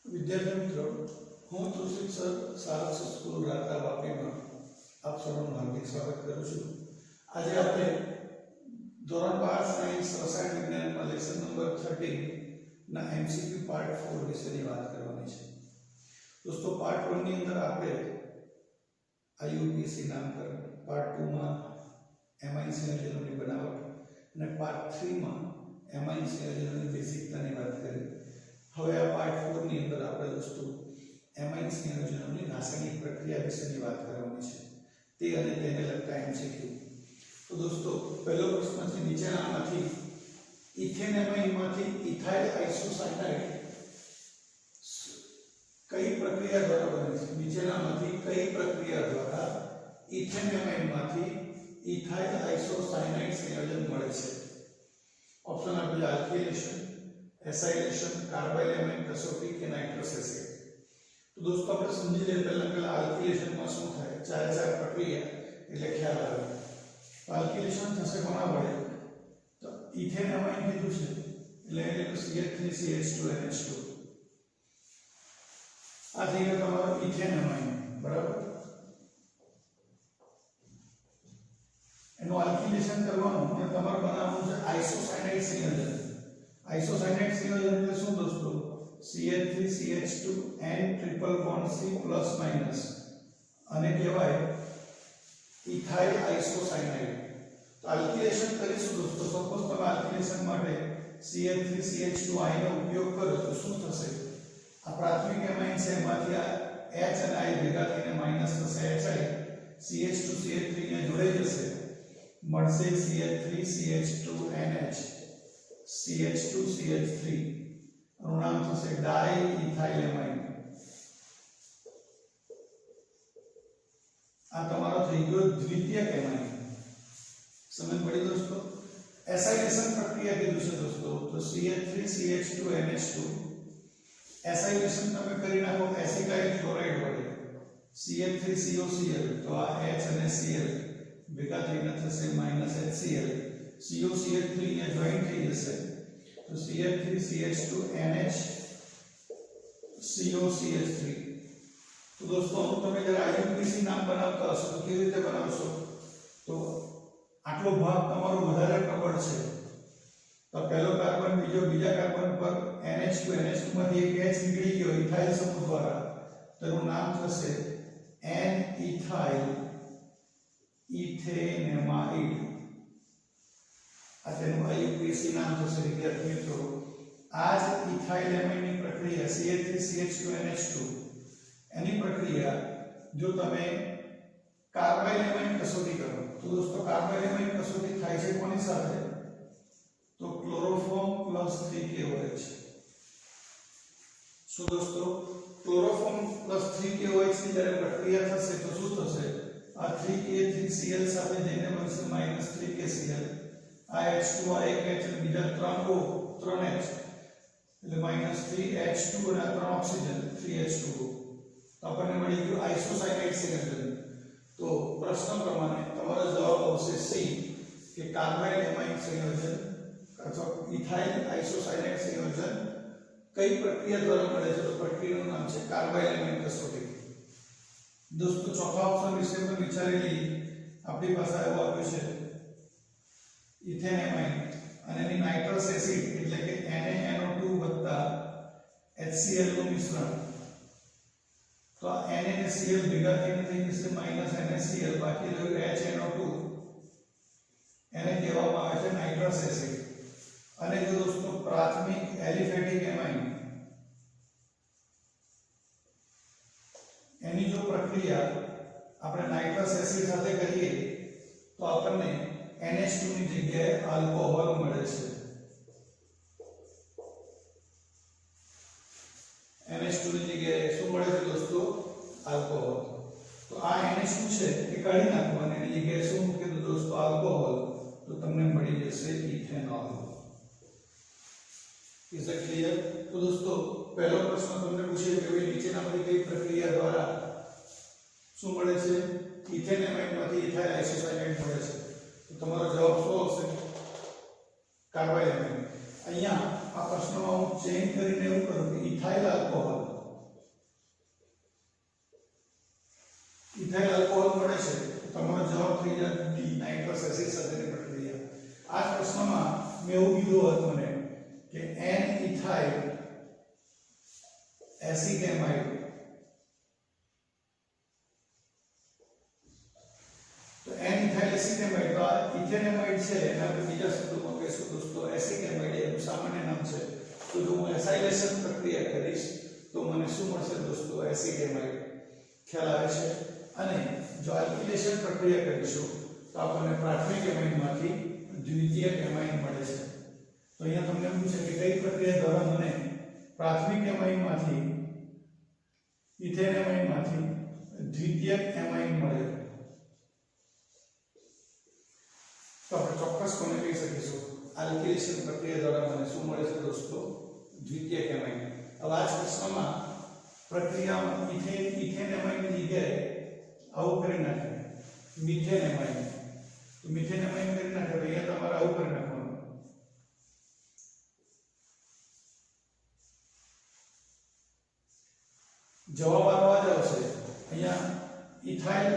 विद्यार्थी मित्रों, हूँ तुलसी सर सारस स्कूल राता वापी में आप सबનું હાર્દિક સ્વાગત કરું છું। આજે આપણે ધોરણ 12 સાયન્સ રસાયણ વિજ્ઞાનમાં લેસન નંબર 13 ના એમસીક્યુ પાર્ટ 4 વિશેની વાત કરવાની છે। દોસ્તો પાર્ટ 1 ની અંદર આપણે આઈયુપીએસી નામકરણ, પાર્ટ 2 માં એમાઇન સંયોજનોની બનાવટ અને પાર્ટ 3 માં એમાઇન સંયોજનોની બેઝિકતાની વાત કરી। હવે આ પાર્ટ 4 ની અંદર આપણે દોસ્તો એમાઇન સંયોજનોની રાસાયણિક પ્રક્રિયા વિશેની વાત કરવાની છે, તે અને તેને લગતા એમસીક્યુ। તો દોસ્તો પહેલો પ્રશ્ન છે, નીચેનામાંથી ઇથેન એમાઇનમાંથી ઇથાઇલ આઇસોસાયનાઇડ કઈ પ્રક્રિયા દ્વારા બને છે? નીચેનામાંથી કઈ પ્રક્રિયા દ્વારા ઇથેન એમાઇનમાંથી ઇથાઇલ આઇસોસાયનાઇડ સંયોજન મળે છે? ઓપ્શન આપેલ આલ્કિલેશન, એસાઇલેશન, કાર્બાઇલેમેન્ટ, કસોટી કે નાઇટ્રસ એસિડ। तो दोस्तों આપણે સમજી લઈએ પહેલા આલ્કિલેશન માં શું થાય, ચાર પ્રક્રિયા એટલે ખ્યાલ આવે। તો આલ્કિલેશન થશે કોના વડે? તો ઇથેન એમાઇન કીધું છે એટલે CH3CH2NH2 આ થઈ ગયો તમારો ઇથેન એમાઇન, બરાબર। એનું આલ્કિલેશન કરવાનું અને તમારે બનાવવાનું છે આઇસોસાયનાઇડ સંયોજન। આઇસોસાયનાઇડ સંયોજન એટલે શું દોસ્તો? CH3CH2N triple bond C plus minus અને કહેવાય ઇથાઇલ આઇસોસાયનાઇડ। તો આલ્કિલેશન કરીશું દોસ્તો। સપોઝ તમે આલ્કિલેશન માટે CH3CH2I નો ઉપયોગ કરો તો શું થશે? આ પ્રાથમિક એમાઇન છે એમાંથી આ H અને I ભેગા થઈને માઈનસ થશે HI, CH2CH3 ને જોડાઈ જશે, મળશે CH3CH2NH CH2CH3 નું નામ થશે ડાઇઇથાઇલેમાઇન। આ તમારો થઈ ગયો દ્વિતીયક એમાઇન। સમજ પડી દોસ્તો? એસાઇલેશન પ્રક્રિયા કીધું છે દોસ્તો, તો CH3CH2NH2 એસાઇલેશન તમે કરી નાખો એસિટાઇલ ક્લોરાઇડ વડે, CH3COCl, તો આ H અને Cl ભેગા થઈને થશે -HCl, COCl3 ને જોઈન્ટ થઈ જશે तो CH3CH2NH COCH3। तो दोस्तों તમે જ્યારે આઈયુપીસી નામ બનાવતા હશો તો કેવી રીતે બનાવશો? તો આટલો ભાગ તમારો વધારે પ્રબળ છે, તો પહેલો કાર્બન બીજા કાર્બન પર NH2 માંથી એક H નીકળી ગયો ઇથાઇલ સમૂહ દ્વારા, તો એનું નામ થશે N-ઇથાઇલ ઇથેનેમાઇડ। આ તેનું આઈયુપીએસી નામ થશે વિદ્યાર્થી મિત્રો। આ જ ઇથાઇલેમાઇનની પ્રક્રિયા CH3CH2NH2 એની પ્રક્રિયા જો તમે કાર્બાઇલેમાઇન કસોટી કરો તો દોસ્તો કાર્બાઇલેમાઇન કસોટી થાય છે કોની સાથે? તો ક્લોરોફોર્મ + 3KOH। શું દોસ્તો? ક્લોરોફોર્મ + 3KOH ની જ્યારે પ્રક્રિયા થશે તો શું થશે? આ 3Ka3Cl સાથે જઈને બનશે -3KCl, આ H2 આ એક H અને બીજા 3 O 3H એટલે -3H2 અને 3 ઓક્સિજન 3H2O, તો આપણને મળી ગયું આઇસોસાયનાઇડ સંયોજન। તો પ્રશ્ન પ્રમાણે તમારો જવાબ આવશે સી કે કાર્બાઇલેમાઇન સંયોજન અથવા ઇથાઇલ આઇસોસાયનાઇડ સંયોજન કઈ પ્રક્રિયા દ્વારા મળે છે? તો પ્રક્રિયાનું નામ છે કાર્બાઇલેમાઇન કસોટી। દોસ્તો ચોથા ઓપ્શન વિશે પણ વિચારી લઈએ। આપણી પાસે આવો આપ્યું છે ઇથેન એમાઇન અને એની નાઇટ્રસ એસિડ એટલે કે NaNO2 HCl નું મિશ્રણ, તો આ Na અને Cl ભેગા થઈને થઈ જશે -NaCl, બાકી રહ્યું HNO2, એને કહેવામાં આવે છે નાઇટ્રસ એસિડ। અને જો દોસ્તો પ્રાથમિક એલિફેટિક એમાઇન એની જો પ્રક્રિયા આપણે નાઇટ્રસ એસિડ સાથે કરીએ તો આપણને NH2 ની જગ્યાએ આલ્કોહોલ મળે છે। NH2 ની જગ્યાએ શું મળે છે દોસ્તો? આલ્કોહોલ। તો આ NH2 છે એ કાઢી નાખો અને એની જગ્યાએ શું મૂકી દો દોસ્તો? આલ્કોહોલ, તો તમને મળી જશે ઇથેનોલ। Is it clear? તો દોસ્તો પહેલો પ્રશ્ન તમને પૂછે કે ભાઈ નીચેનામાંથી કઈ પ્રક્રિયા દ્વારા શું મળે છે? ઇથેન એમાઇનમાંથી ઇથાઇલ આઇસોસાયનાઇડ મળે છે। તો તમારો જવાબ શું આવશે? કાર્બાઇલેમાઇન। અહીંયા આ પ્રશ્નમાં હું ચેન્જ કરીને એવું કરું કે ઇથાઇલ આલ્કોહોલ ઇથાઇલ આલ્કોહોલ મળે છે તો તમારો જવાબ થઈ જાય ડી નાઇટ્રસ એસિડ સાથેની પ્રક્રિયા. આ પ્રશ્નમાં મેં એવું કીધું હતું મને કે n ઇથાઇલ એસિટેમાઇડ તો n ઇથાઇલ એસિટેમાઇડ તો આ ઇથેનેમાઇડ છે એને આપણે બીજા શબ્દોમાં કહીશું દોસ્તો એસિટેમાઇડ એનું સામાન્ય નામ છે. તો જો હું એસાઇલેશન પ્રક્રિયા કરીશ તો મને શું મળશે દોસ્તો એસિટેમાઇડ. ખ્યાલ આવે છે. અને જો આલ્કિલેશન પ્રક્રિયા કરીશું તો આપણને પ્રાથમિક એમાઇનમાંથી દ્વિતીયક એમાઇન મળે છે. તો અહીંયા તમને પૂછે કે કઈ પ્રક્રિયા દ્વારા મને પ્રાથમિક એમાઇનમાંથી ઇથેન એમાઇનમાંથી દ્વિતીયક એમાઇન મળે. તો આપણે ચોક્કસ કોને કહી શકીશું આલ્કિલેશન પ્રક્રિયા દ્વારા મને શું મળે છે દોસ્તો દ્વિતીયક એમાઇન. હવે આ પ્રશ્નમાં પ્રક્રિયામાં ઇથેન એમાઇનની જગ્યાએ આવું કરી નાખે મિથેન એમાઇન. તો મિથેન એમાઇન કરી નાખે તો અહીંયા તમારે આવું કરી નાખવાનું. જવાબ આવવા જ આવશે અહીંયા ઇથાઇલ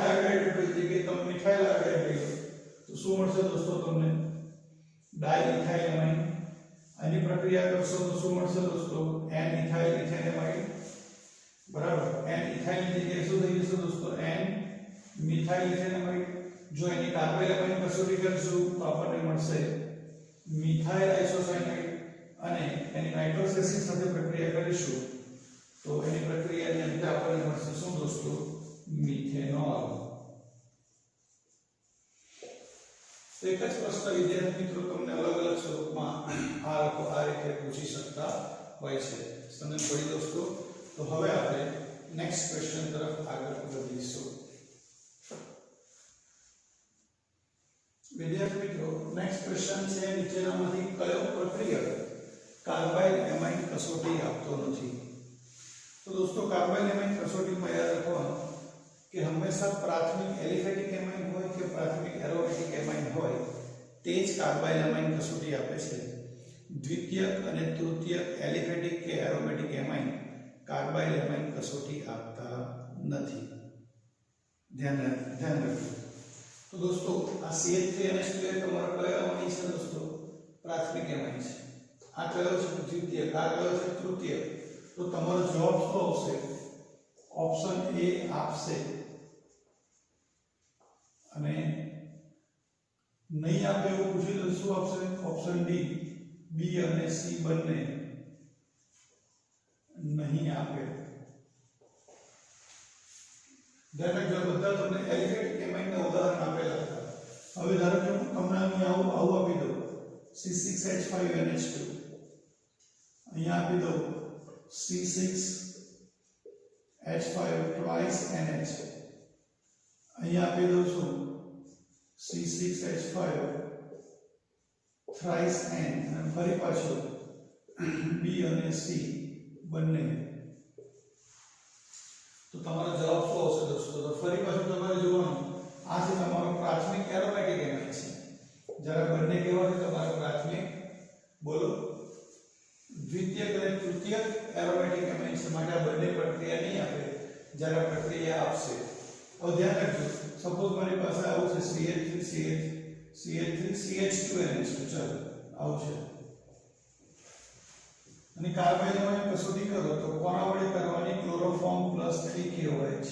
આયોડાઇડ એટલે કે તમે મિથાઇલ આયોડાઇડ લો તો શું મળશે દોસ્તો તમને ડાઈ ઇથાઇલ એમાઇન. આની પ્રક્રિયા કરશો તો શું મળશે દોસ્તો n ઇથાઇલ ઇથેનેમાઇડ બરાબર. n ઇથાઇલ ની જગ્યાએ શું થઈ જશે દોસ્તો n મિથાઇલ ઇથેનેમાઇડ. જો એની કાર્બાઇલ એમાઇન કસોટી કરીશું તો આપણને મળશે મિથાઇલ આઇસોસાયનાઇડ. અને એની નાઇટ્રસ એસિડ સાથે પ્રક્રિયા કરીશું તો એની પ્રક્રિયાની અંતે આપણને મળશે શું દોસ્તો મિથેનોલ. તો એક જ પ્રશ્ન વિદ્યાર્થી મિત્રો તમને અલગ અલગ સ્વરૂપમાં આ રીતે પૂછી શકતા હોય છે. સમજ પડી દોસ્તો. તો હવે આપણે નેક્સ્ટ ક્વેશ્ચન તરફ આગળ વધીશું. વિદ્યાર્થી મિત્રો નેક્સ્ટ ક્વેશ્ચન છે નીચેનામાંથી કયો પ્રક્રિયક કાર્બાઇલ એમાઇન કસોટી આપતો નથી? તો દોસ્તો કાર્બાઇલ એમાઇન કસોટીમાં યાદ રાખવાનું કે હંમેશા પ્રાથમિક એલિફેટિક એમાઇન હોય કે પ્રાથમિક એરોમેટિક એમાઇન હોય તે જ કાર્બાઇલ એમાઇન કસોટી આપે છે. દ્વિતીયક અને તૃતીયક એલિફેટિક કે એરોમેટિક એમાઇન કાર્બાઇલ એમાઇન કસોટી આપતા નથી. ધ્યાન રાખજો. તો દોસ્તો આ CH3NH2 તમારો કયો એમાઇન છે દોસ્તો પ્રાથમિક એમાઇન છે. આ કયો છે દ્વિતીયક, આ કયો છે તૃતીયક. તો તમારો જવાબ શું આવશે ઓપ્શન એ આપશે. અને નહીં આપે એવું પૂછી તો શું આપશે ઓપ્શન ડી બી અને સી બંને નહીં આપે. ધ્યાન રાખજો બધા તમને એલિફેટિક એમાઇનના ઉદાહરણ આપેલા હતા. હવે ધારો કે હું તમને આવું આપી દઉં C6H5NH2 અહીંયા આપી દઉં C6H5 twice NH અહીંયા આપી દઉં છું C6H5 thrice N અને ફરી પાછું B અને C બંને. તો તમારો જવાબ શું આવશે દોસ્તો? તો ફરી પાછું તમારે જોવાનું આ છે તમારો પ્રાથમિક એરોમેટિક એમાઇન છે. જ્યારે બંને કેવા છે તમારો પ્રાથમિક બોલો દ્વિતીયક અને તૃતીયક એરોમેટિક એમાઇન છે. માટે આ બંને પ્રક્રિયા નહીં આપે. જ્યારે પ્રક્રિયા આપશે હવે ધ્યાન રાખજો સપોઝ મારી પાસે આવું છે CH3CH2NH2 ચાલો આવું છે અને કાર્બાઇલ એમાઇન કસોટી કરો તો કોના વડે કરવાની ક્લોરોફોર્મ પ્લસ 3KOH.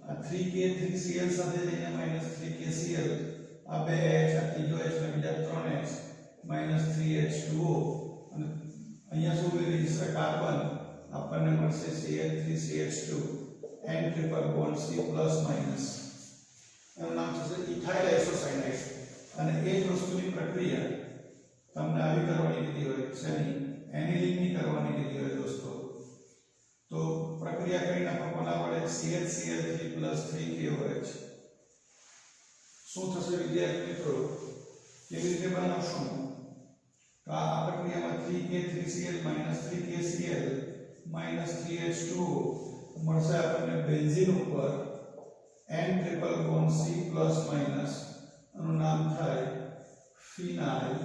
આ 3K 3Cl સાથે જઈને -3KCl આ બે H આ ત્રીજો H ને બીજા 3H -3H2O અને અહીંયા શું ઉમેરી છે કાર્બન આપણને મળશે CH3CH2 N triple bond C plus minus એનું નામ છે ઇથાઇલ આઇસોસાયનાઇડ. અને એ જ વસ્તુની પ્રક્રિયા તમને આવી કરવાની કીધી હોય શેની એનિલિનની કરવાની કીધી હોય દોસ્તો તો પ્રક્રિયા કરી નાખો કોના વડે CHCl3 3KOH. શું થશે વિદ્યાર્થી મિત્રો કેવી રીતે બનાવશું? તો આ પ્રક્રિયામાં 3K 3Cl -3KCl -3H2O મળશે આપણને બેન્ઝીન ઉપર N triple bond C plus minus એનું નામ થાય ફિનાઇલ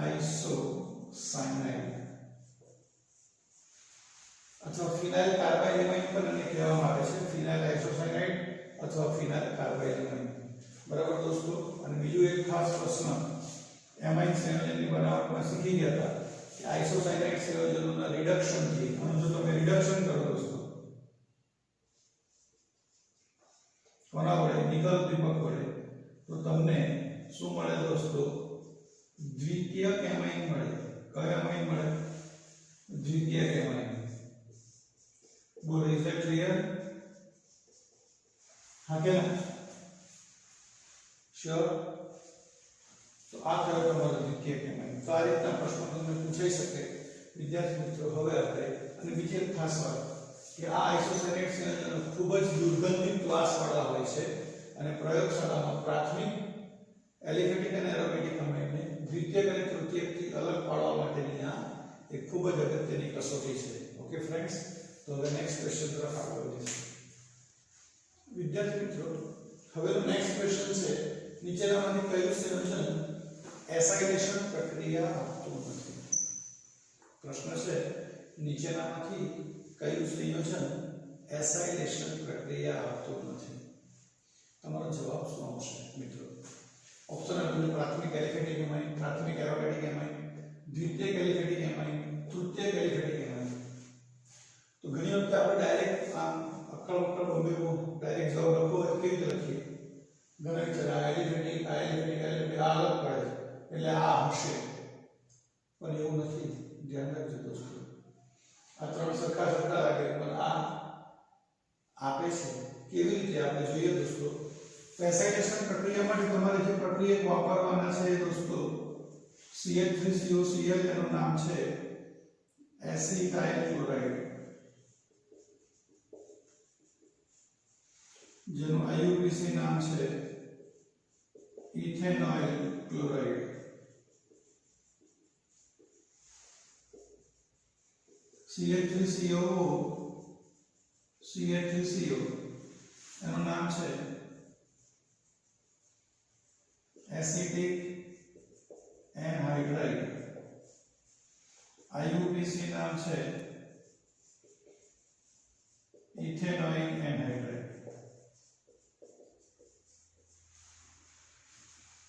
આઇસોસાયનાઇડ. अथवा फिनाइल कार्बाइलेमाइन पण એને કહેવામાં આવે છે ફિનાઇલ આઇસોસાયનાઇડ अथवा फिनाइल कार्बाइलेमाइन बराबर दोस्तों। અને બીજું એક ખાસ પ્રશ્ન એમાઇન સંયોજનની બનાવટમાં શીખી ગયા હતા કે આઇસોસાયનાઇડ સંયોજનોના રિડક્શન થી અને જો તમે રિડક્શન કરો દોસ્તો કોના વડે નિકલ દીપક વડે તો તમને શું મળે દોસ્તો દ્વિતીયક એમાઇન મળે। કયો એમાઇન મળે દ્વિતીયક એમાઇન। બોલો ઇઝ ધેટ ક્લિયર हाँ क्या श्योर तो आ तरह તમારો દ્વિતીય કેમાઇન તો આ રીતના પ્રશ્નો તમને પૂછાઈ શકે વિદ્યાર્થી મિત્રો। હવે આપણે અને બીજી એક ખાસ વાત કે આ આઇસોસાયનાઇડ સંયોજનો ખૂબ જ દુર્ગંધિત વાસવાળા હોય છે અને પ્રયોગશાળામાં પ્રાથમિક એલિફેટિક અને એરોમેટિક અમાઇનને દ્વિતીયક અને તૃતીયકથી અલગ પાડવા માટેની આ એક ખૂબ જ અગત્યની કસોટી છે। ઓકે ફ્રેન્ડ્સ તો હવે નેક્સ્ટ ક્વેશ્ચન તરફ આગળ વધીશું विद्यार्थी मित्रों। हवेनो नेक्स्ट क्वेश्चन છે નીચેનામાંથી કયું સંયોજન એસાઇલેશન પ્રક્રિયા આપતું નથી। પ્રશ્ન છે નીચેનામાંથી કયું સંયોજન એસાઇલેશન પ્રક્રિયા આપતું નથી। તમારો જવાબ શું આવશે મિત્રો? ઓપ્શન આપેલું પ્રાથમિક એલિફેટિક એમાઇન, પ્રાથમિક એરોમેટિક એમાઇન, દ્વિતીયક એલિફેટિક એમાઇન, તૃતીયક એલિફેટિક એમાઇન। તો ઘણી વખત આપણે ડાયરેક્ટ આમ અક્કડ બોમ્બે डायरेक्ट जवाब લખો હોય કેવી રીતે લખીએ ઘણા વિચાર એલિફેટિક આ અલગ પડે એટલે આ હશે પણ એવું નથી। ધ્યાન રાખજો દોસ્તો આ ત્રણ સરખા લાગે પણ આ આપે છે કેવી રીતે આપણે જોઈએ દોસ્તો। એસાઇલેશન પ્રક્રિયા માટે તમારે જે પ્રક્રિયક વાપરવાના છે દોસ્તો CH3COCl એનું નામ છે એસિટાઇલ ક્લોરાઇડ જેનું IUPAC નામ છે ઇથેનોઇલ ક્લોરાઇડ। CH3CO એનું નામ છે એસિટિક એનહાઇડ્રાઇડ। IUPAC નામ છે ઇથેનોઇલ એનહાઇડ્રાઇડ।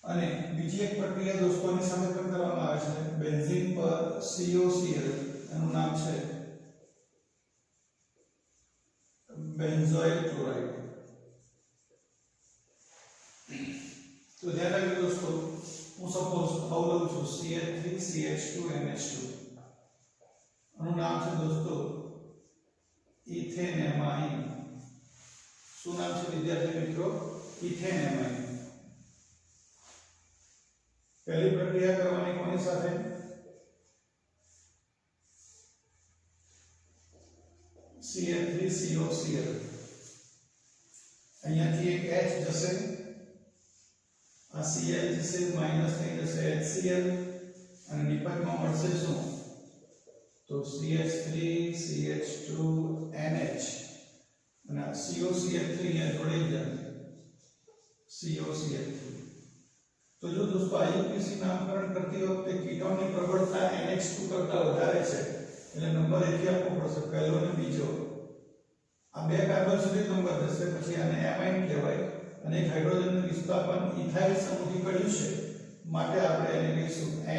અને બીજી એક પ્રક્રિયા દોસ્તોની સામે પણ કરવામાં આવે છે બેન્ઝીન પર COCl એનું નામ છે બેન્ઝોઇલ ક્લોરાઇડ। તો ધ્યાન રાખજો દોસ્તો હું સપોઝ આવું લઉં છું CH3CH2NH2 એનું નામ છે દોસ્તો ઇથેનેમાઇન। શું નામ છે વિદ્યાર્થી મિત્રો? ઇથેનેમાઇન। पहली प्रक्रिया करवानी कोनी साथे CH3COCl અહીંયાથી એક H જશે આ Cl જશે માઈનસ થઈ જશે HCl અને નિપાતમાં મળશે શું તો CH3CH2NH અને COCl3 અહીંયા જોડાઈ જાય COCl3। तो जो दोस्तों IUPAC नामकरण करती वक्त कीटोन की प्रबलता NH2 करता વધારે છે એટલે નંબર એથી આપવો પડશે પહેલો અને બીજો આ બે કાર્બન સુધી નંબર જશે પછી આને એમાઇન કહેવાય અને એક હાઇડ્રોજનનું વિસ્થાપન ઇથાઇલ સમૂહથી કર્યું છે માટે આપણે એને કહીશું N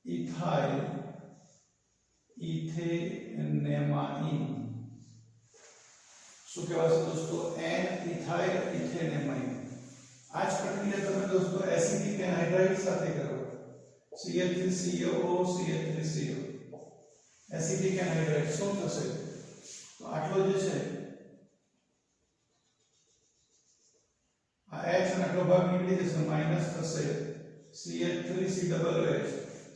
ઇથાઇલ ઇથેનેમાઇન। શું કહેવાશે દોસ્તો N ઇથાઇલ ઇથેનેમાઇન। आज प्रक्रिया તમે દોસ્તો એસિટિક એનહાઇડ્રાઇડ સાથે કરો CH3COO CH3CO એસિટિક એનહાઇડ્રાઇડ શું થશે તો આટલો જે છે આ H અને આટલો ભાગ નીકળી જશે માઈનસ થશે CH3COOH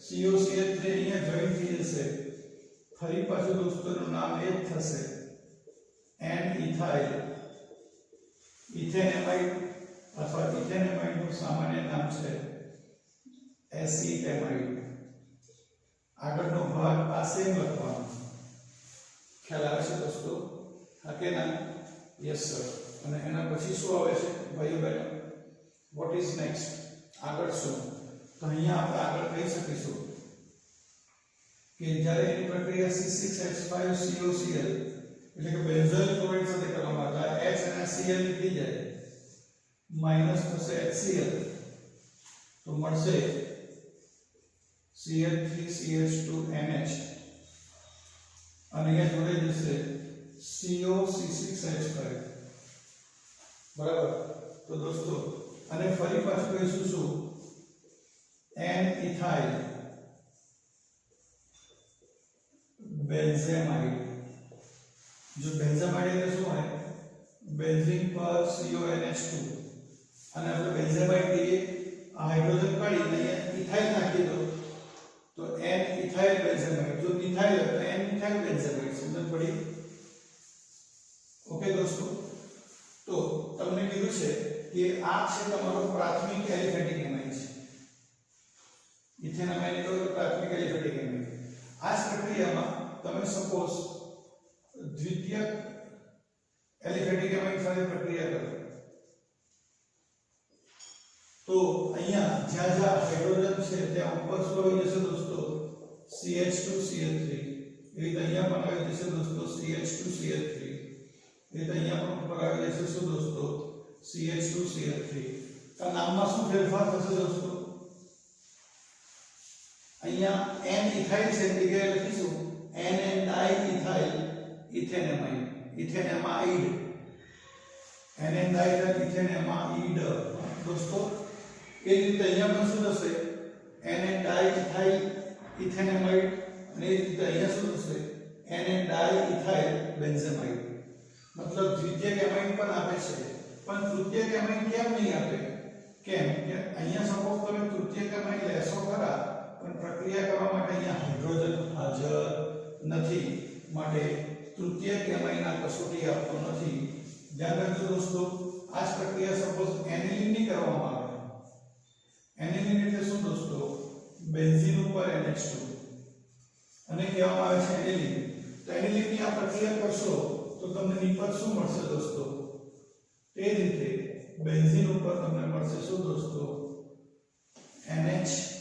COCH3 અહીંયા જોઈન થઈ જશે ફરી પાછું દોસ્તો એનું નામ એ જ થશે N ઇથાઇલ ઇથેનેમાઇડ अथवा इथेनेमाइड નું સામાન્ય નામ છે એસિટેમાઇડ। આગળનો ભાગ આ સેમ લખવાનો ખ્યાલ આવે છે દોસ્તો હા કે ના યસ સર। અને એના પછી શું આવે છે ભાઈઓ બહેનો વોટ ઇઝ નેક્સ્ટ આગળ શું તો અહીંયા આપણે આગળ કહી શકીશું કે કે જ્યારે એની પ્રક્રિયા C6H5COCl એટલે કે બેન્ઝોઇલ ક્લોરાઇડ સાથે કરવામાં આવે તો H અને Cl નીકળી જાય માઈનસ થશે HCl તો મળશે CH3CH2NH અને અહીંયા જોડે જશે COC6H5 બરાબર। તો દોસ્તો અને ફરી પાછું કહીશું શું N ethyl બેન્ઝેમાઇડ जो बेंजामाइड એટલે શું હોય બેન્ઝીન પર CONH2 અને આપણે બેન્ઝેમાઇડ કહીએ આ હાઇડ્રોજન કાઢી અહીંયા ઇથાઇલ નાખી દો તો N ethyl બેન્ઝેમાઇડ જો મિથાઇલ હોય તો N મિથાઇલ બેન્ઝેમાઇડ સમજ પડી ઓકે દોસ્તો। તો તમને કીધું છે કે આ છે તમારો પ્રાથમિક એલિફેટિક એમાઇડ છે ઇથેનામાઇડ એટલે પ્રાથમિક એલિફેટિક એમાઇડ આ જ પ્રક્રિયામાં તમે સપોઝ દ્વિતીયક એલિફેટિક એમાઇડ સાથે પ્રક્રિયા કરો તો અહીંયા જ્યાં જ્યાં હાઇડ્રોજન છે ત્યાં ઉપર શું આવી જશે દોસ્તો CH2Cl3 એ રીતે અહીંયા પણ આવી જશે દોસ્તો CH2Cl3 એ રીતે અહીંયા પણ ઉપર આવી જશે શું દોસ્તો CH2Cl3 આ નામમાં શું ફેરફાર થશે દોસ્તો અહીંયા N ethyl છે એ જગ્યાએ લખીશું N diethyl इथेनेमाइड इथेनेमाइड NN डाइथाइल इथेनेमाइड दोस्तों એ રીતે અહીંયા પણ શું થશે NN डाइथाइल इथेनेमाइड અને એ રીતે અહીંયા શું થશે NN डाइथाइल बेंजेमाइड मतलब દ્વિતીયક એમાઇડ પણ આપે છે પણ તૃતીયક એમાઇડ કેમ નહીં આપે કેમ કે અહીંયા સપોઝ તમે તૃતીયક એમાઇડ લેશો ખરા પણ પ્રક્રિયા કરવા માટે અહીંયા હાઇડ્રોજન હાજર નથી માટે તૃતીયક એમાઇડના કસોટી આપતો નથી ધ્યાન રાખજો દોસ્તો આ જ પ્રક્રિયા સપોઝ એનિલિન ની કરવામાં આવે એનિલિન એટલે શું દોસ્તો બેન્ઝીન ઉપર NH2 અને કહેવામાં આવે છે એનિલિન તો એનિલિન ની આ પ્રક્રિયા કરશો તો તમને નિપજ શું મળશે દોસ્તો તે રીતે બેન્ઝીન ઉપર તમને મળશે શું દોસ્તો NHCOCH3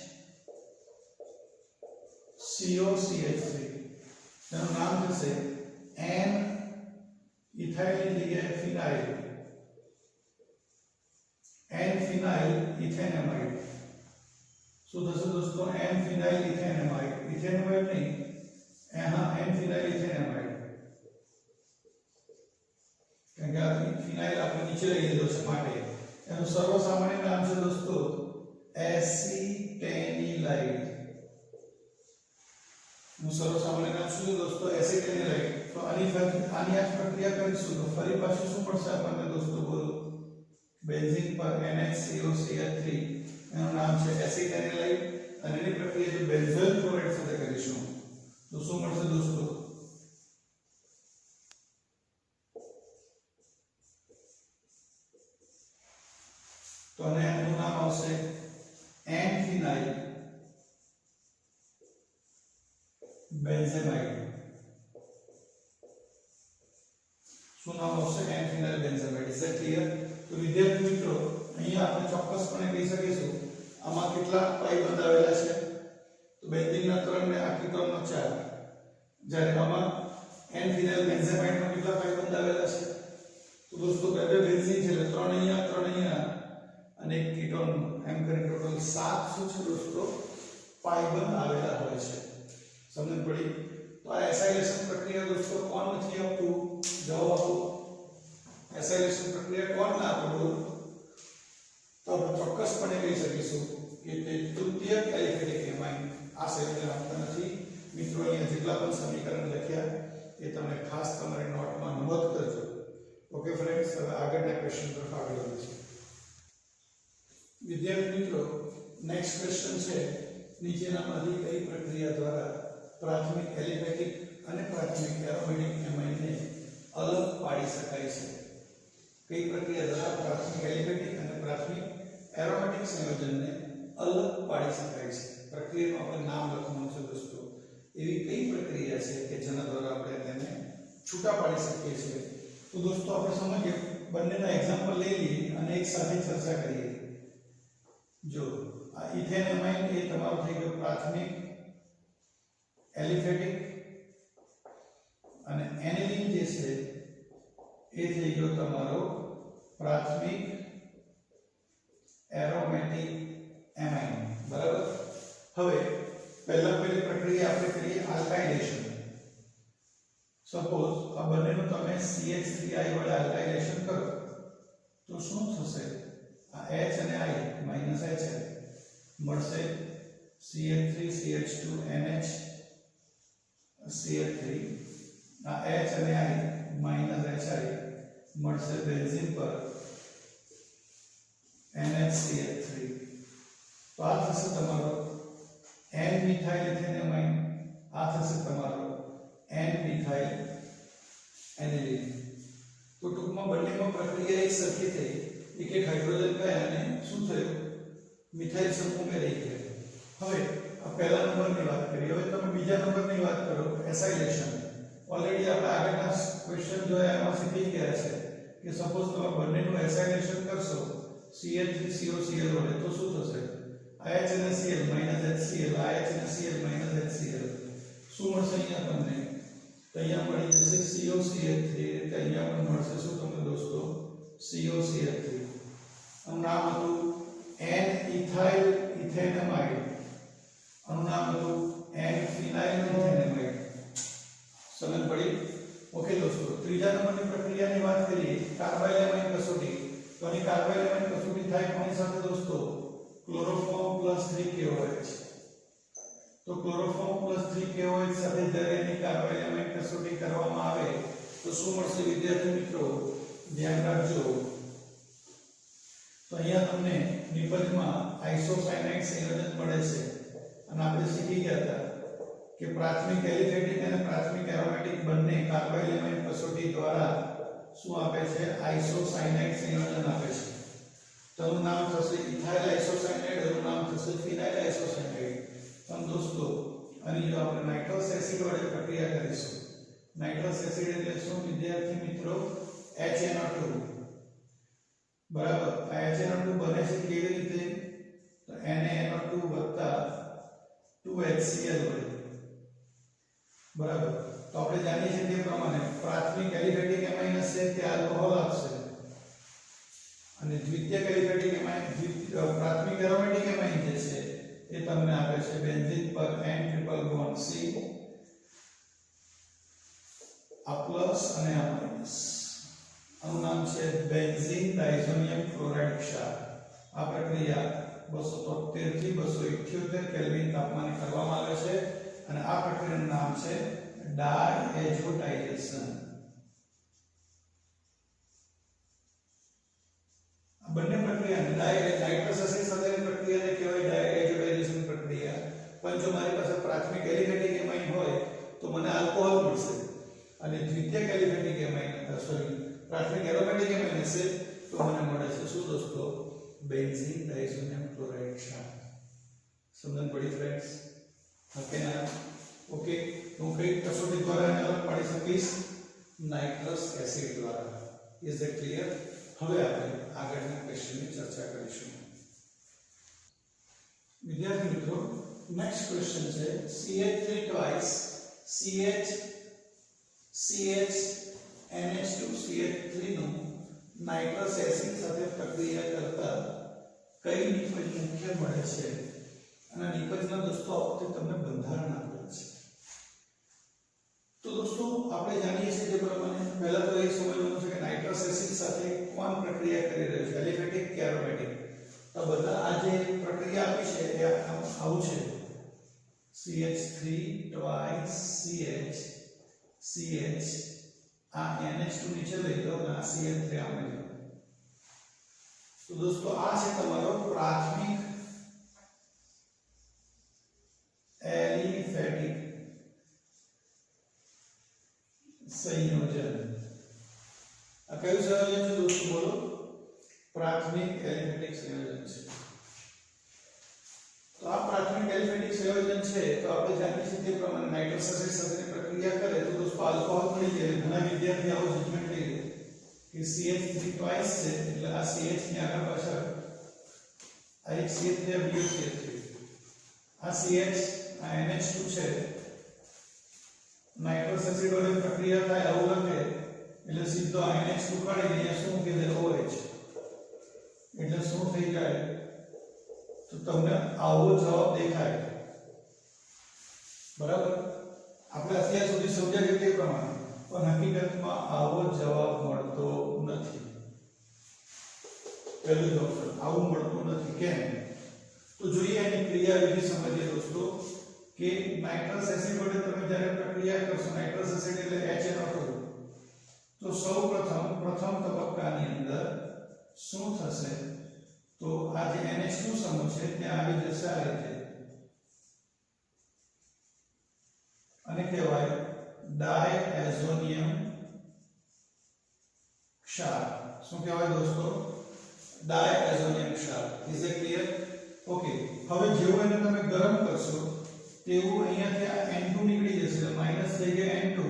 તેનું નામ થશે N ethyl ની જગ્યાએ ફિનાઇલ N phenyl ethanamide શું થશે દોસ્તો N phenyl ethanamide ethanamide નહીં यहाँ N phenyl ethanamide કારણ કે આ ફિનાઇલ આપણે નીચે લઈ લીધો છે માટે એનું સર્વસામાન્ય નામ છે દોસ્તો એસિટેનિલાઇડ નું સર્વસામાન્ય નામ શું છે દોસ્તો એસિટેનિલાઇડ તો આની આ પ્રક્રિયા કરીશું તો ફરી પાછું શું મળશે આપણને દોસ્તો બોલો બેન્ઝીન પર NHCOCl3 એનું નામ છે એસિટેનિલાઇડ અને એની પ્રક્રિયા જો બેન્ઝોઇલ ક્લોરાઇડ સાથે કરીશું તો શું મળશે દોસ્તો તો અને એનું નામ આવશે N phenyl બેન્ઝેમાઇડ શું નામ આવશે N phenyl benzamide is it clear તો વિદ્યાર્થી મિત્રો અહીંયા આપણે ચોક્કસપણે કહી શકીશું આમાં કેટલા પાઈ બંધાવેલા છે તો બેન્ઝીનના 3 ને આખી ક્રમનો 4 જ્યારે આમાં N phenyl બેન્ઝેમાઇડમાં કેટલા પાઈ બંધાવેલા છે તો દોસ્તો બે બેન્ઝીન છે એટલે 3 અહીંયા અને એક કીટોન એમ કરીને ટોટલ 7 શું છે દોસ્તો પાઈ બંધાવેલા હોય છે સમજ પડી તો આ એસાઇલેશન પ્રક્રિયા દોસ્તો કોણ નથી આપતું જવાબ આપો એસાઇલેશન પ્રક્રિયા કોણ ના આપે બોલો તો આપણે ચોક્કસપણે કહી શકીશું કે તે તૃતીયક એલિફેટિક એમાઇડ આ સંયોજન આપતા નથી મિત્રો અહીંયા જેટલા પણ સમીકરણ લખ્યા એ તમે ખાસ તમારી નોટમાં નોંધ કરજો ઓકે ફ્રેન્ડ્સ હવે આગળના ક્વેશ્ચન તરફ આગળ વધીશું વિદ્યાર્થી મિત્રો નેક્સ્ટ ક્વેશ્ચન છે નીચેનામાંથી કઈ પ્રક્રિયા દ્વારા પ્રાથમિક એલિફેટિક અને પ્રાથમિક એરોમેટિક એમાઇડને અલગ પાડી શકાય છે કઈ પ્રક્રિયા દ્વારા પ્રાથમિક એલિફેટિક અને પ્રાથમિક એરોમેટિક સંયોજનને અલગ પાડી શકાય છે પ્રક્રિયાનું આપણે નામ લખવાનું છે દોસ્તો એવી કઈ પ્રક્રિયા છે કે જેના દ્વારા આપણે તેને છૂટા પાડી શકીએ છીએ તો દોસ્તો આપણે સમજીએ બંનેના એક્ઝામ્પલ લઈ લઈએ અને એક સાથે ચર્ચા કરીએ જો આ ઇથેનેમાઇડ એ તમારો થઈ ગયો પ્રાથમિક એલિફેટિક અને એનિલિન જે છે એ થઈ ગયો તમારો પ્રાથમિક એરોમેટિક એમાઇન. બરાબર. હવે પહેલી પ્રક્રિયા આપણે કરીએ આલ્કાઇલેશન. સપોઝ આ બંનેનું તમે CH3I વડે આલ્કાઇલેશન કરો તો શું થશે? આ H અને I માઈનસ H મળશે CH3CH2 NH CH3. આ H અને I માઈનસ HI મળશે બેન્ઝીન પર NHCH3. તો આ થશે તમારો N મિથાઇલ ઇથેનોમાઇન, આ થશે તમારો N મિથાઇલ એનિલિન. તો ટૂંકમાં બંનેમાં પ્રક્રિયા એક સરખી થઈ. એક હાઇડ્રોજન ગયા અને શું થયું? મિથાઇલ સમૂહ ઉમેરાઈ ગયો. હવે આ પહેલા નંબરની વાત કરી. હવે તમે બીજા નંબરની વાત કરો, એસાઇલેશન. ઓલરેડી આપણે આગળના ક્વેશ્ચન જોયા એમાં શીખી ગયા છે કે સપોઝ તમે બંનેનું એસાઇલેશન કરશો CH3COCl વડે તો શું થશે? H અને Cl માઈનસ HCl, H અને Cl માઈનસ HCl. શું મળશે અહીંયા તમને? તો અહીંયા મળી જશે COCl3, એટલે અહીંયા પણ મળશે શું તમને દોસ્તો? COCl3. આનું નામ હતું N ઇથાઇલ ઇથેનમાઇડ, આનું નામ હતું N ફિનાઇલ ઇથેનમાઇડ. સમજ પડી? ઓકે દોસ્તો, ત્રીજા નંબરની પ્રક્રિયાની વાત કરીએ, કાર્બાઇલેમાઇન કસોટી. તો આની કાર્બાઇલેમાઇન કસોટી થાય કોની સાથે દોસ્તો? Chloroform plus 3KOH. તો ક્લોરોફોર્મ પ્લસ 3KOH સાથે જ્યારે એની કાર્બાઇલેમાઇન કસોટી કરવામાં આવે તો શું મળશે વિદ્યાર્થી મિત્રો? ધ્યાન રાખજો. તો અહીંયા તમને નિપજમાં આઇસોસાયનાઇડ સંયોજન મળે છે અને આપણે શીખી ગયા હતા કે પ્રાથમિક એલિફેટિક અને પ્રાથમિક એરોમેટિક બંને કાર્બાઇલેમાઇન કસોટી દ્વારા શું આપે છે? આઇસોસાયનાઇડ સંયોજન આપે છે. તેનું નામ થશે ઇથાઇલ આઇસોસાયનાઇડ, એનું નામ થશે ફિનાઇલ આઇસોસાયનાઇડ. પણ દોસ્તો આની જો આપણે નાઇટ્રસ એસિડ વડે પ્રક્રિયા કરીશું, નાઇટ્રસ એસિડ એટલે શું વિદ્યાર્થી મિત્રો? HNO2. બરાબર. આ HNO2 બને છે કેવી રીતે? તો NaNO2 2HCl વડે. બરાબર. તો આપણે જાણીએ છીએ તે પ્રમાણે પ્રાથમિક એલિફેટિક એમાઇન હશે તે આલ્કોહોલ આપશે અને દ્વિતીયક એલિફેટિક એમાઇન પ્રાથમિક એરોમેટિક એમાઇન જે છે એ તમને આપે છે બેન્ઝીન પર N ટ્રિપલ બોન્ડ C, આ પ્લસ અને આ માઈનસ. આનું નામ છે બેન્ઝીન ડાયઝોનિયમ ક્લોરાઇડ ક્ષાર. આ પ્રક્રિયા 273 થી 278 કેલ્વિન તાપમાને કરવામાં આવે છે અને આ પ્રક્રિયાનું નામ છે ડાયએઝોટાઇઝેશન. આ બંને પ્રક્રિયાને નાઇટ્રસ એસિડ સાથેની પ્રક્રિયાને કહેવાય ડાયએઝોટાઇઝેશન પ્રક્રિયા. પણ જો મારી પાસે પ્રાથમિક એલિફેટિક એમાઇન હોય તો મને આલ્કોહોલ મળશે અને દ્વિતીયક એલિફેટિક એમાઇન પ્રાથમિક એરોમેટિક એમાઇન હશે તો મને મળે છે શું દોસ્તો? બેન્ઝીન ડાયઝોનિયમ ક્લોરાઇડ ક્ષાર. સમજણ પડી ફ્રેન્ડ્સ? ઓકે ના? ઓકે. હું કઈ કસોટી દ્વારા એને અલગ પાડી શકીશ? નાઇટ્રસ એસિડ દ્વારા. Is that clear? હવે આપણે આગળના ક્વેશ્ચનની ચર્ચા કરીશું. વિદ્યાર્થી મિત્રો, નેક્સ્ટ ક્વેશ્ચન છે CH3 twice CH NH2 CH3 નું નાઇટ્રસ એસિડ સાથે પ્રક્રિયા કરતા કઈ નિપજ મુખ્ય મળે છે? અને નિપજના દોસ્તો આપણે તમને બંધારણ આપેલ છે. તો દોસ્તો આપણે જાણીએ છીએ તે પ્રમાણે પહેલા તો એ સમજવાનું છે કે નાઇટ્રસ એસિડ સાથે કોણ પ્રક્રિયા કરી રહ્યું છે, એલિફેટિક કે એરોમેટિક. તો બધા આ જે પ્રક્રિયા આપી છે એ આવું છે CH3 twice CH આ NH2 નીચે લઈ લો અને આ CH3 આમે લો. તો દોસ્તો આ છે તમારો પ્રાથમિક એલિફેટિક સંયોજન. આ કયું સંયોજન છે દોસ્તો? બોલો. પ્રાથમિક એલિફેટિક સંયોજન છે. તો આ પ્રાથમિક એલિફેટિક સંયોજન છે તો આપણે જાણીએ છીએ તે પ્રમાણે નાઇટ્રસ એસિડ સાથે પ્રક્રિયા કરે તો દોસ્તો આલ્કોહોલ મળી જાય. ઘણા વિદ્યાર્થી આવો જજમેન્ટ લઈ લે કે CH3 twice છે એટલે આ CH ની આગળ પાછળ આ એક CH3 આ બીજો CH3 આ CH આ NH2 છે નાઇટ્રસ એસિડ વડે પ્રક્રિયા થાય આવું લખે એટલે સીધો NH2 કાઢી દઈએ શું કીધે OH એટલે શું થઈ જાય તો તમને આવો જવાબ દેખાય બરાબર આપણે અત્યાર સુધી સમજ્યા કે તે પ્રમાણે પણ હકીકતમાં આવો જવાબ મળતો નથી પહેલું ઓપ્શન આવું મળતું નથી કેમ તો જોઈએ એની ક્રિયાવિધિ સમજીએ દોસ્તો કે નાઇટ્રસ એસિડ વડે તમે જ્યારે પ્રક્રિયા કરશો નાઇટ્રસ એસિડ એટલે HNO2 તો સૌપ્રથમ પ્રથમ તબક્કાની અંદર શું થશે તો આ જે NH2 સમૂહ છે ત્યાં આવી જશે આ રીતે અને કહેવાય ડાયએઝોનિયમ ક્ષાર શું કહેવાય દોસ્તો ડાયએઝોનિયમ ક્ષાર ઇઝ ઇટ ક્લિયર ઓકે હવે જેવું એને તમે ગરમ કરશો તેવું અહીંયાથી આ N2 નીકળી જશે એટલે માઈનસ થઈ ગયા N2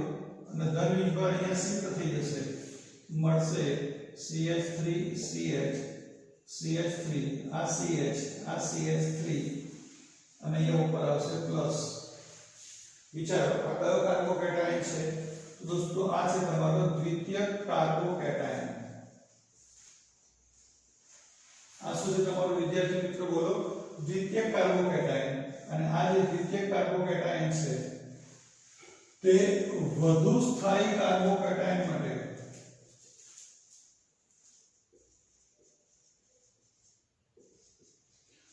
અને ધન વીજભાર અહીંયા શિફ્ટ થઈ જશે મળશે CH3CH CH3 આ CH આ CH3 અને અહીંયા ઉપર આવશે પ્લસ વિચારો આ કયો કાર્બોકેટાયન છે તો દોસ્તો આ છે તમારો દ્વિતીયક કાર્બોકેટાયન આ શું છે તમારો વિદ્યાર્થી મિત્રો બોલો દ્વિતીયક કાર્બોકેટાયન અને આ જે દ્વિતીયક કાર્બોકેટાયન છે તે વધુ સ્થાયી કાર્બોકેટાયન માટે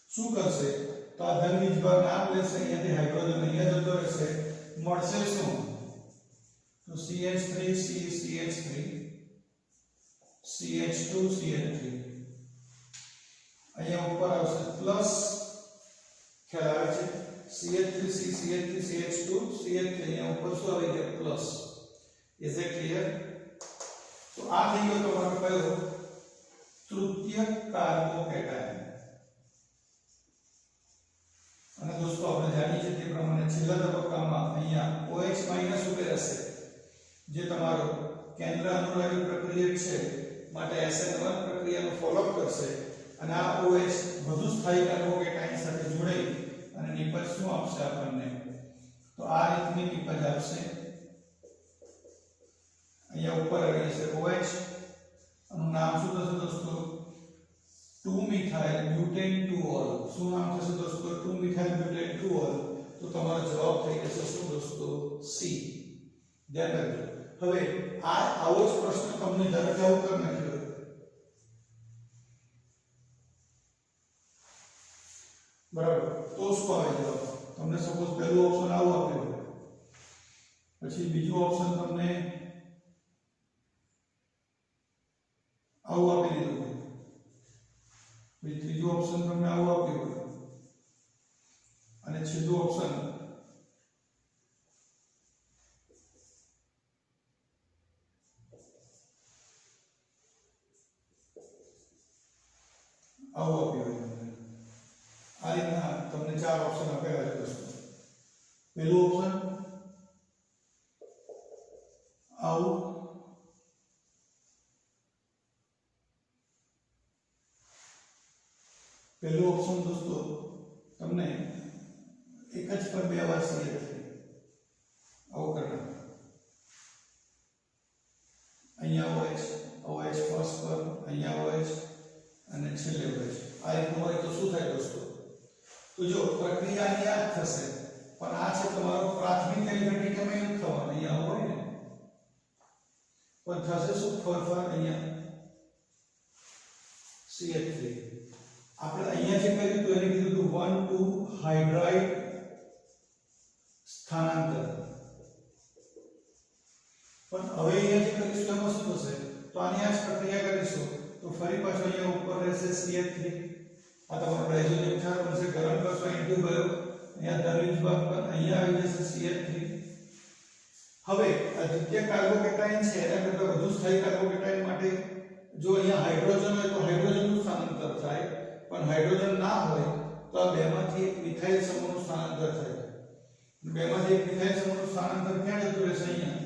શું કરશે તો આ ધન વીજભાર નામ લેશે અહીંયાથી હાઇડ્રોજન અહીંયા જતો રહેશે મળશે શું તો CH3 CH3 CH2 CH3 અહીંયા ઉપર આવશે પ્લસ ખ્યાલ આવે છે CH3 CH3 CH2 CH3 અહીંયા ઉપર શું આવી ગયું પ્લસ ઇઝ ઇટ ક્લિયર તો આ થઈ ગયો તમારો કયો તૃતીયક કાર્બોકેટાયન અને દોસ્તો આપણે જાણીએ છીએ તે પ્રમાણે છેલ્લા તબક્કામાં અહીંયા OH માઈનસ ઉમેરાશે જે તમારો કેન્દ્ર અનુરાગી પ્રક્રિયક છે માટે SN1 પ્રક્રિયાનો ફોલો અપ કરશે અને આ OH વધુ સ્થાયી કાર્બોકેટાયન સાથે જોડાઈ અને નિપજ શું આપશે આપણને તો આ રીતની નિપજ આપશે અહીંયા ઉપર આવી જશે OH આનું નામ શું થશે દોસ્તો 2-methyl butane 2-ol શું નામ થશે દોસ્તો 2-methyl butane 2-ol તો તમારો જવાબ થઈ જશે શું દોસ્તો C ધ્યાન રાખજો હવે આ આવો જ પ્રશ્ન તમને ધારો કે આવું કરી નાખ્યો બરાબર તો શું આવે જવાબ તમને સપોઝ પહેલું ઓપ્શન આવું આપ્યું હોય પછી બીજું ઓપ્શન તમને આવું આપી દીધું હોય પછી ત્રીજું ઓપ્શન તમને આવું આપ્યું હોય અને છેલ્લું ઓપ્શન આવું આપ્યું હોય આ રીતના તમને ચાર ઓપ્શન આપેલા છે દોસ્તો પહેલું ઓપ્શન આવું પહેલું ઓપ્શન દોસ્તો તમને એક જ પર બે વાર સિલેક્ટ થઈ આવું કરવું અહીંયા OH ફર્સ્ટ પર અહીંયા OH અને છેલ્લે OH આ રીતનું હોય તો શું થાય દોસ્તો તો જો પ્રક્રિયા અહીંયા જ થશે પણ આ છે તમારો પ્રાથમિક એલિમેન્ટ કેમ એવું થવાનું અહીંયા હોય ને પણ થશે શું ફરફર અહીંયા CH3 આપણે અહીંયા જે કર્યું તો એને કીધું હતું 1,2 હાઇડ્રાઇડ સ્થાનાંતર પણ હવે અહીંયા જે કરીશું એમાં શું થશે તો આની આ જ પ્રક્રિયા કરીશું તો ફરી પાછો અહીંયા ઉપર રહેશે CH3 આ તમારો ડાયઝોનિયમ ક્ષાર બનશે ગરમ કરશો N2 ગયો અહીંયા ધન ભાગ પર અહીંયા આવી જશે CH3 હવે આ દ્વિતીય કાર્બોકેટાયન છે એના કરતાં વધુ સ્થાયી કાર્બોકેટાયન માટે જો અહીંયા હાઇડ્રોજન હોય તો હાઇડ્રોજનનું સ્થાનાંતર થાય પણ હાઇડ્રોજન ના હોય તો આ બેમાંથી એક મિથાઇલ સમૂહનું સ્થાનાંતર થાય બેમાંથી એક મિથાઇલ સમૂહનું સ્થાનાંતર ક્યાં જતું રહેશે અહીંયા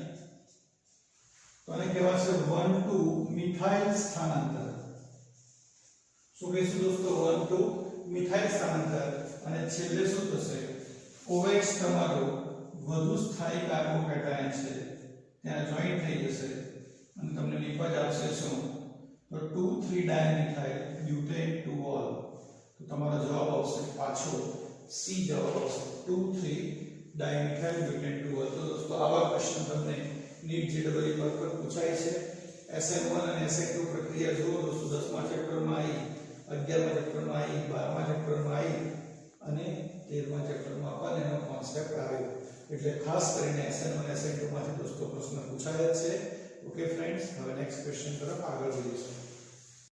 તો આને કહેવાશે 1,2 મિથાઇલ સ્થાનાંતર શું કહીશું દોસ્તો 1,2 મિથાઇલ સ્થાનાંતર અને છેલ્લે શું થશે OH તમારો વધુ સ્થાયી કાર્બોકેટાયન છે ત્યાં જોઈન્ટ થઈ જશે અને તમને નિપજ આપશે શું તો 2,3 ડાયમિથાઇલ બ્યુટેન 2 ઓલ તો તમારો જવાબ આવશે પાછો સી જવાબ આવશે 2,3 ડાયમિથાઇલ બ્યુટેન 2 ઓલ. તો દોસ્તો આવા ક્વેશ્ચન તમને નીટ જેડબલ પર પૂછાય છે. SN1 અને SN2 પ્રક્રિયા જુઓ દોસ્તો 10મા ચેપ્ટરમાં આવી, 11મા ચેપ્ટરમાં આવી, 12મા ચેપ્ટરમાં આવી અને 13મા ચેપ્ટરમાં પણ એનો કોન્સેપ્ટ આવ્યો. એટલે ખાસ કરીને SN1 SN2 માંથી દોસ્તો પ્રશ્ન પૂછાયા છે. ઓકે ફ્રેન્ડ્સ, હવે નેક્સ્ટ ક્વેશ્ચન તરફ આગળ વધીશું.